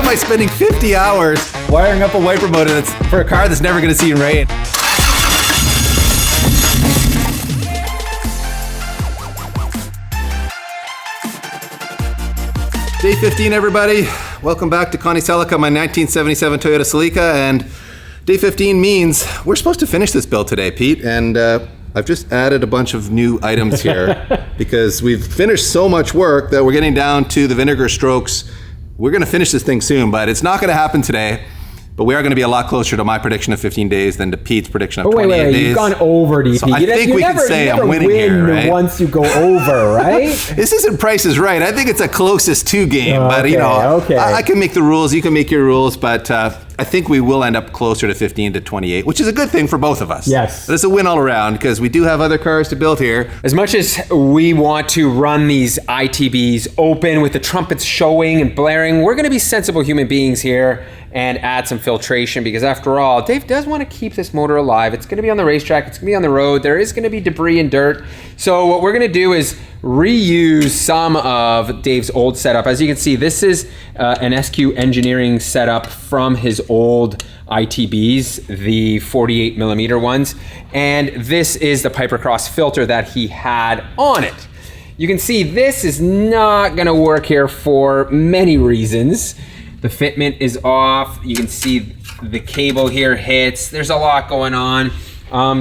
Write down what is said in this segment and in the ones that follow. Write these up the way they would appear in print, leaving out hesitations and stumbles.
I spending 50 hours wiring up a wiper motor that's for a car that's never going to see rain? Day 15, everybody. Welcome back to Celica, my 1977 Toyota Celica, and day 15 means we're supposed to finish this build today, Pete, and I've just added a bunch of new items here because we've finished so much work that we're getting down to the vinegar strokes. We're going to finish this thing soon, but it's not going to happen today. But we are going to be a lot closer to my prediction of 15 days than to Pete's prediction of 28 days. You've gone over, DP. So I think we can say I'm winning here, right? Once you go over, right? This isn't Price is Right. I think it's a closest to game, but you know, I can make the rules, you can make your rules, but I think we will end up closer to 15 to 28, which is a good thing for both of us. Yes. But it's a win all around because we do have other cars to build here. As much as we want to run these ITBs open with the trumpets showing and blaring, we're going to be sensible human beings here and add some filtration because after all, Dave does want to keep this motor alive. It's going to be on the racetrack. It's going to be on the road. There is going to be debris and dirt. So what we're going to do is reuse some of Dave's old setup. As you can see, this is an SQ Engineering setup from his old ITBs, the 48 millimeter ones. And this is the Piper Cross filter that he had on it. You can see this is not going to work here for many reasons. The fitment is off. You can see the cable here hits. There's a lot going on.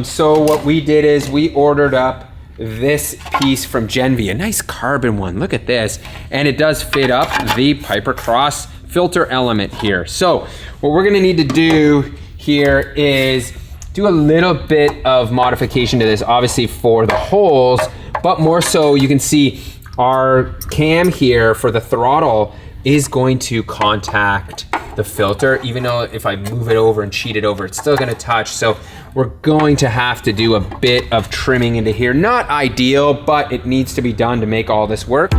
So what we did is we ordered up this piece from Genvi, a nice carbon one. Look at this. And it does fit up the Piper Cross filter element here. So what we're gonna need to do here is do a little bit of modification to this, obviously for the holes, but more so you can see our cam here for the throttle is going to contact the filter, even though if I move it over and cheat it over, it's still gonna touch. So we're going to have to do a bit of trimming into here. Not ideal, but it needs to be done to make all this work.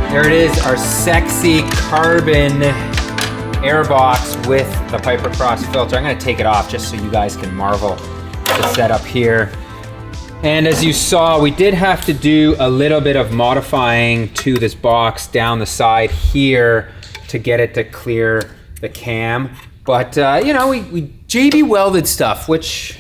There it is, our sexy carbon airbox with the Piper Cross filter. I'm gonna take it off just so you guys can marvel the setup here. And as you saw, we did have to do a little bit of modifying to this box down the side here to get it to clear the cam. But you know, we JB welded stuff, which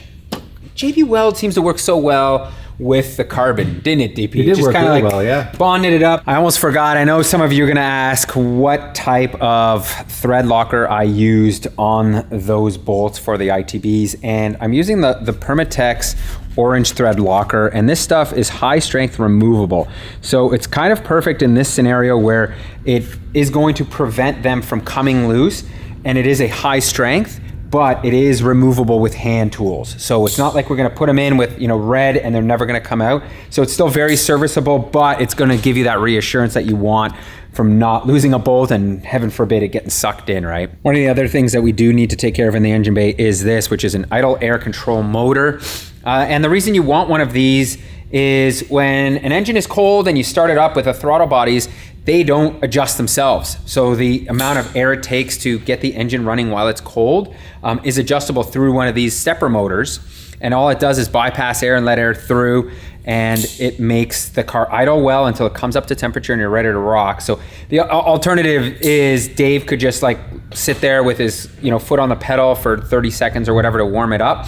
JB Weld seems to work so well with the carbon, didn't it, DP? It did work really well, yeah. Bonded it up. I almost forgot. I know some of you are gonna ask what type of thread locker I used on those bolts for the ITBs, and I'm using the Permatex orange thread locker, and this stuff is high strength removable. So it's kind of perfect in this scenario where it is going to prevent them from coming loose, and it is a high strength, but it is removable with hand tools. So it's not like we're gonna put them in with, you know, red and they're never gonna come out. So it's still very serviceable, but it's gonna give you that reassurance that you want from not losing a bolt and, heaven forbid, it getting sucked in, right? One of the other things that we do need to take care of in the engine bay is this, which is an idle air control motor. And the reason you want one of these is when an engine is cold and you start it up with the throttle bodies, they don't adjust themselves. So the amount of air it takes to get the engine running while it's cold is adjustable through one of these stepper motors. And all it does is bypass air and let air through, and it makes the car idle well until it comes up to temperature and you're ready to rock. So the alternative is Dave could just like sit there with his, you know, foot on the pedal for 30 seconds or whatever to warm it up.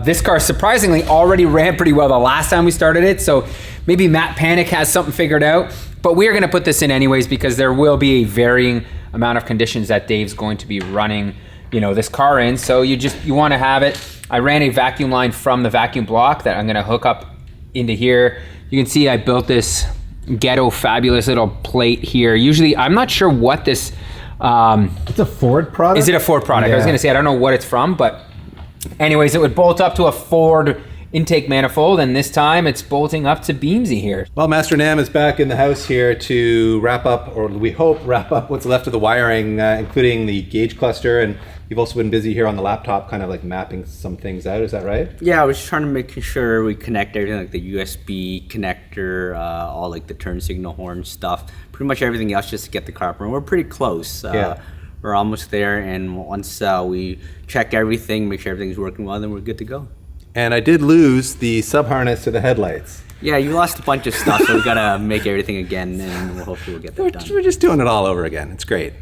This car surprisingly already ran pretty well the last time we started it, so maybe Matt Panic has something figured out, but we are gonna put this in anyways because there will be a varying amount of conditions that Dave's going to be running, you know, this car in. So you wanna have it. I ran a vacuum line from the vacuum block that I'm gonna hook up into here. You can see I built this ghetto fabulous little plate here. Usually, I'm not sure what this, it's a Ford product? Is it a Ford product? Yeah. I was gonna say, I don't know what it's from, but anyways, it would bolt up to a Ford intake manifold, and this time it's bolting up to Beamsy here. Well, Master Nam is back in the house here to wrap up, or we hope wrap up what's left of the wiring, including the gauge cluster, and you've also been busy here on the laptop kind of like mapping some things out, is that right? Yeah, I was trying to make sure we connect everything, like the USB connector, all like the turn signal horn stuff, pretty much everything else just to get the car up. And we're pretty close. Yeah. We're almost there, and once we check everything, make sure everything's working well, then we're good to go. And I did lose the sub-harness to the headlights. Yeah, you lost a bunch of stuff, so we gotta make everything again, and hopefully we'll get that done. We're just doing it all over again. It's great.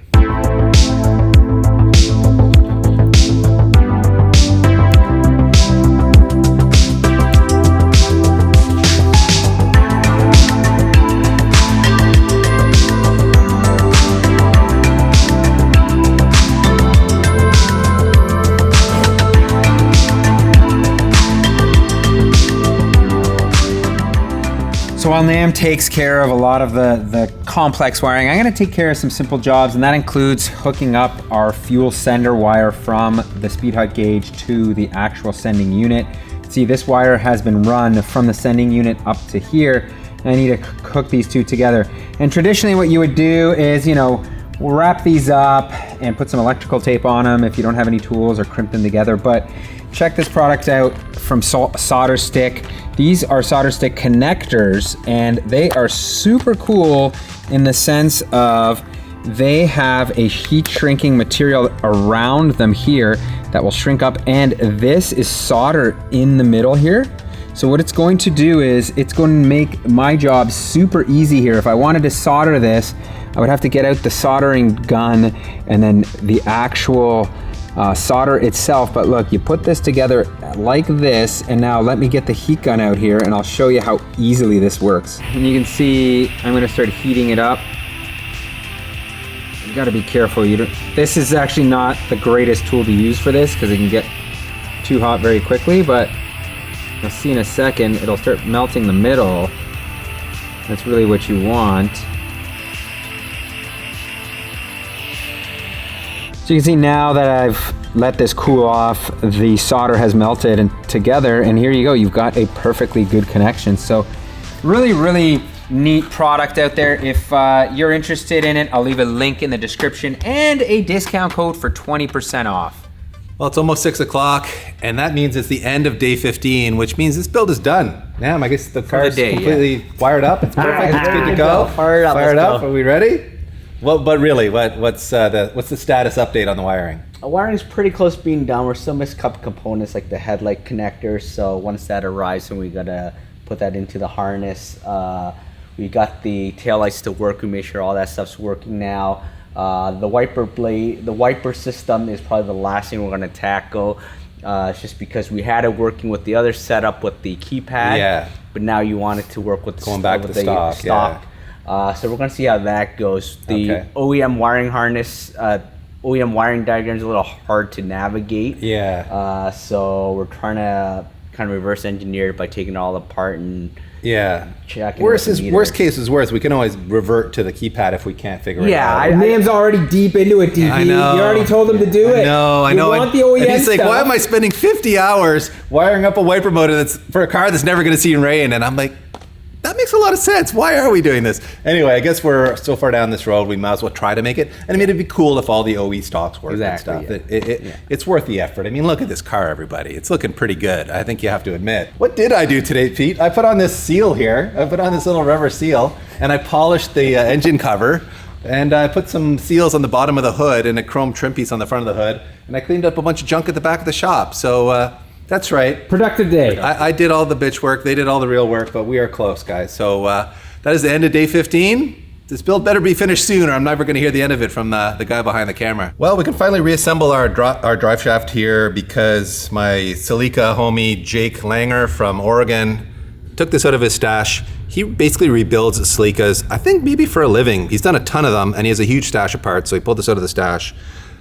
So while Nam takes care of a lot of the complex wiring, I'm gonna take care of some simple jobs, and that includes hooking up our fuel sender wire from the speed height gauge to the actual sending unit. See, this wire has been run from the sending unit up to here, and I need to hook these two together. And traditionally what you would do is, you know, wrap these up and put some electrical tape on them if you don't have any tools, or crimp them together. But check this product out from Solder Stick. These are solder stick connectors, and they are super cool in the sense of they have a heat shrinking material around them here that will shrink up, and this is solder in the middle here. So what it's going to do is it's going to make my job super easy here. If I wanted to solder this, I would have to get out the soldering gun and then the actual solder itself. But look, you put this together like this, and now let me get the heat gun out here and I'll show you how easily this works. And you can see I'm gonna start heating it up. You gotta be careful. This is actually not the greatest tool to use for this because it can get too hot very quickly, but you'll see in a second it'll start melting the middle. That's really what you want. So you can see now that I've let this cool off, the solder has melted and together, and here you go, you've got a perfectly good connection. So really, really neat product out there. If you're interested in it, I'll leave a link in the description and a discount code for 20% off. Well, it's almost 6 o'clock, and that means it's the end of day 15, which means this build is done. Damn, I guess the car is completely wired up. It's perfect. It's good to go. Fired up. Fired up. Are we ready? Well, but really, what's the status update on the wiring? The wiring is pretty close to being done. We're still missing a couple components like the headlight connector. So once that arrives, then we gotta put that into the harness. We got the taillights to work. We made sure all that stuff's working now. The wiper system is probably the last thing we're gonna tackle. It's just because we had it working with the other setup with the keypad. Yeah. But now you want it to work with going back to the stock. Yeah. So we're gonna see how that goes. The OEM wiring harness, OEM wiring diagram is a little hard to navigate. Yeah. So we're trying to kind of reverse engineer it by taking it all apart and checking. Worst case is worse. We can always revert to the keypad if we can't figure it out. Yeah, Nam's already deep into it, DP. I know. You already told him to do it. I know. You want the OEM and he's like, stuff. why am I spending 50 hours wiring up a wiper motor that's for a car that's never going to see rain? And I'm like, that makes a lot of sense. Why are we doing this? Anyway, I guess we're so far down this road, we might as well try to make it. And I mean, it'd be cool if all the OE stocks work and stuff. Yeah. It's worth the effort. I mean, look at this car, everybody. It's looking pretty good. I think you have to admit. What did I do today, Pete? I put on this seal here. I put on this little rubber seal, and I polished the engine cover. And I put some seals on the bottom of the hood and a chrome trim piece on the front of the hood. And I cleaned up a bunch of junk at the back of the shop. So, that's right. Productive day. I did all the bitch work. They did all the real work, but we are close, guys. So that is the end of day 15. This build better be finished soon, or I'm never going to hear the end of it from the guy behind the camera. Well, we can finally reassemble our drive shaft here because my Celica homie Jake Langer from Oregon took this out of his stash. He basically rebuilds Celicas, I think maybe for a living. He's done a ton of them, and he has a huge stash of parts, so he pulled this out of the stash,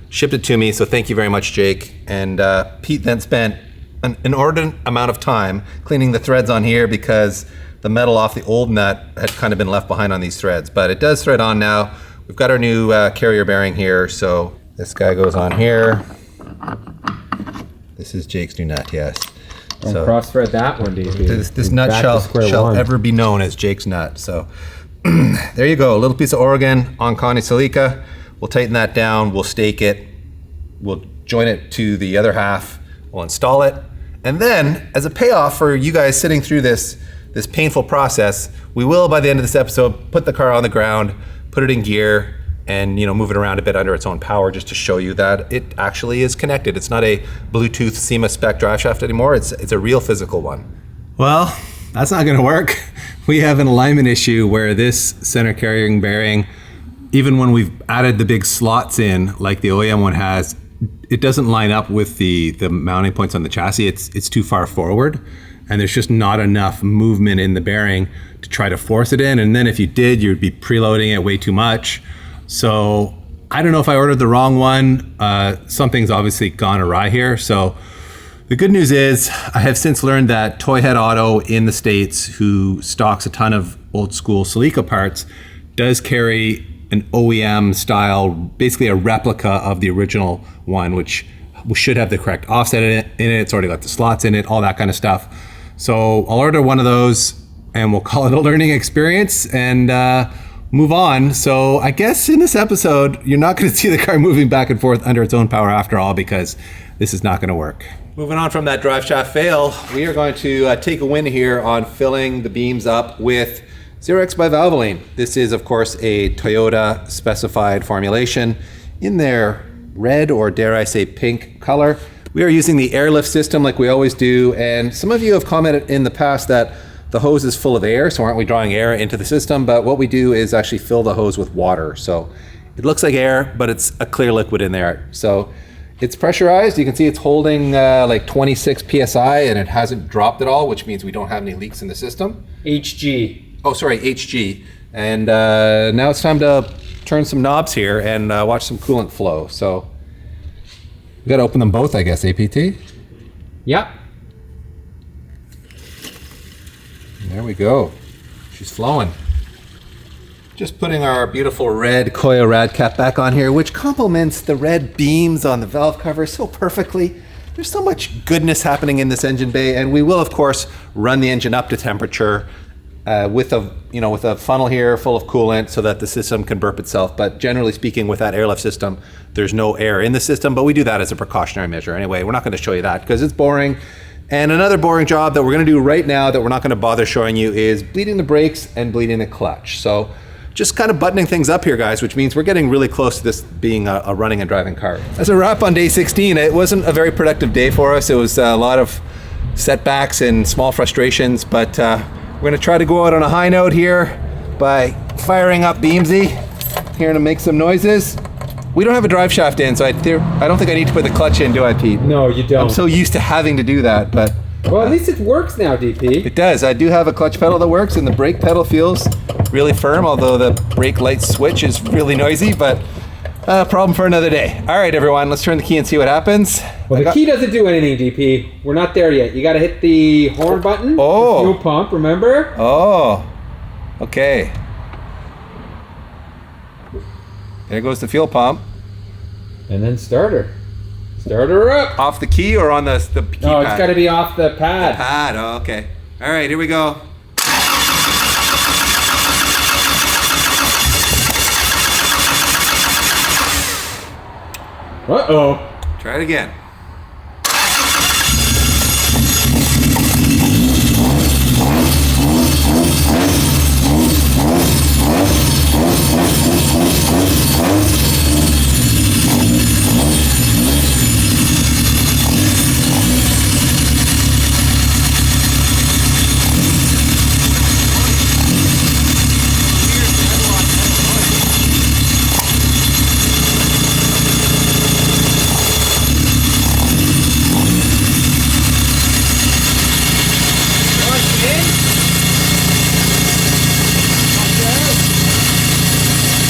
shipped it to me, so thank you very much, Jake. And Pete then spent an inordinate amount of time cleaning the threads on here because the metal off the old nut had kind of been left behind on these threads, but it does thread on now. We've got our new carrier bearing here, so this guy goes on here. This is Jake's new nut, yes. So cross-thread that one, DP. This nut shall ever be known as Jake's nut. So there you go, a little piece of Oregon on Connie Celica. We'll tighten that down, we'll stake it, we'll join it to the other half, we'll install it. And then, as a payoff for you guys sitting through this painful process, we will, by the end of this episode, put the car on the ground, put it in gear, and move it around a bit under its own power just to show you that it actually is connected. It's not a Bluetooth SEMA spec drive shaft anymore. It's a real physical one. Well, that's not going to work. We have an alignment issue where this center carrying bearing, even when we've added the big slots in, like the OEM one has, it doesn't line up with the mounting points on the chassis. It's too far forward, and there's just not enough movement in the bearing to try to force it in. And then if you did, you'd be preloading it way too much. So I don't know if I ordered the wrong one. Something's obviously gone awry here. So the good news is I have since learned that Toyhead Auto in the States, who stocks a ton of old school Celica parts, does carry an OEM style, basically a replica of the original one, which should have the correct offset in it. It's already got the slots in it, all that kind of stuff. So I'll order one of those and we'll call it a learning experience and move on. So I guess in this episode, you're not going to see the car moving back and forth under its own power after all, because this is not going to work. Moving on from that drive shaft fail, we are going to take a win here on filling the beams up with 0x by Valvoline. This is, of course, a Toyota specified formulation in their red, or dare I say pink color. We are using the airlift system like we always do, and some of you have commented in the past that the hose is full of air, so aren't we drawing air into the system? But what we do is actually fill the hose with water. So it looks like air, but it's a clear liquid in there. So it's pressurized. You can see it's holding like 26 PSI, and it hasn't dropped at all, which means we don't have any leaks in the system. HG. Oh, sorry, HG. And now it's time to turn some knobs here and watch some coolant flow. So we got to open them both, I guess, APT? Yep. There we go. She's flowing. Just putting our beautiful red Koyo rad cap back on here, which complements the red beams on the valve cover so perfectly. There's so much goodness happening in this engine bay, and we will, of course, run the engine up to temperature with a funnel here full of coolant so that the system can burp itself. But generally speaking, with that airlift system, there's no air in the system, but we do that as a precautionary measure. Anyway, we're not going to show you that because it's boring. And another boring job that we're going to do right now that we're not going to bother showing you is bleeding the brakes and bleeding the clutch. So just kind of buttoning things up here, guys, which means we're getting really close to this being a running and driving car. As a wrap on day 16, it wasn't a very productive day for us. It was a lot of setbacks and small frustrations, but we're going to try to go out on a high note here by firing up Beamsy here to make some noises. We don't have a drive shaft in, so I don't think I need to put the clutch in, do I, Pete? No, you don't. I'm so used to having to do that, but... Well, at least it works now, DP. It does. I do have a clutch pedal that works, and the brake pedal feels really firm, although the brake light switch is really noisy, but problem for another day. All right, everyone, let's turn the key and see what happens. Well, the key doesn't do anything, DP. We're not there yet. You got to hit the horn button, Oh. the fuel pump, remember? Oh, okay. There goes the fuel pump. And then start her. Start her up. Off the key or on the key No, pad? it's got to be off the pad. Pad, oh, okay. All right, here we go. Uh-oh. Try it again.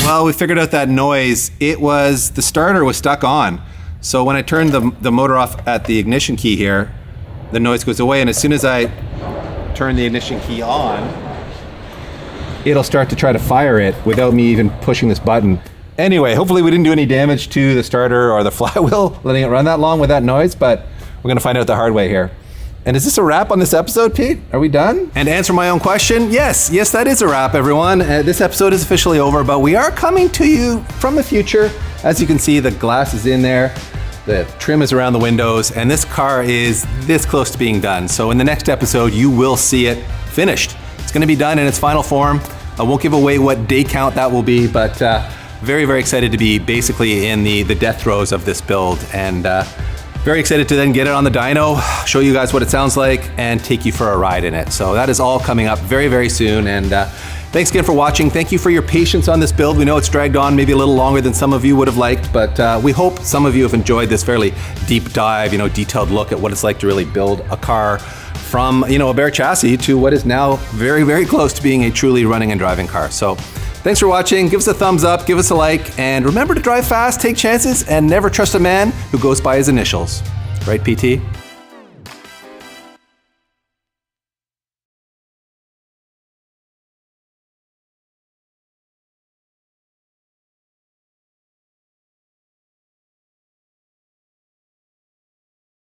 Well, we figured out that noise. It was the starter was stuck on. So when I turned the motor off at the ignition key here, the noise goes away. And as soon as I turn the ignition key on, it'll start to try to fire it without me even pushing this button. Anyway, hopefully we didn't do any damage to the starter or the flywheel letting it run that long with that noise, but we're gonna find out the hard way here. And is this a wrap on this episode, Pete? Are we done? And to answer my own question, yes, that is a wrap, everyone. This episode is officially over, but we are coming to you from the future. As you can see, the glass is in there, the trim is around the windows, and this car is this close to being done. So in the next episode, you will see it finished. It's gonna be done in its final form. I won't give away what day count that will be, but very, very excited to be basically in the death throes of this build. And very excited to then get it on the dyno, show you guys what it sounds like, and take you for a ride in it. So that is all coming up very, very soon. And thanks again for watching. Thank you for your patience on this build. We know it's dragged on maybe a little longer than some of you would have liked, but we hope some of you have enjoyed this fairly deep dive, detailed look at what it's like to really build a car from, a bare chassis to what is now very, very close to being a truly running and driving car. So thanks for watching. Give us a thumbs up, give us a like, and remember to drive fast, take chances, and never trust a man who goes by his initials. Right, PT?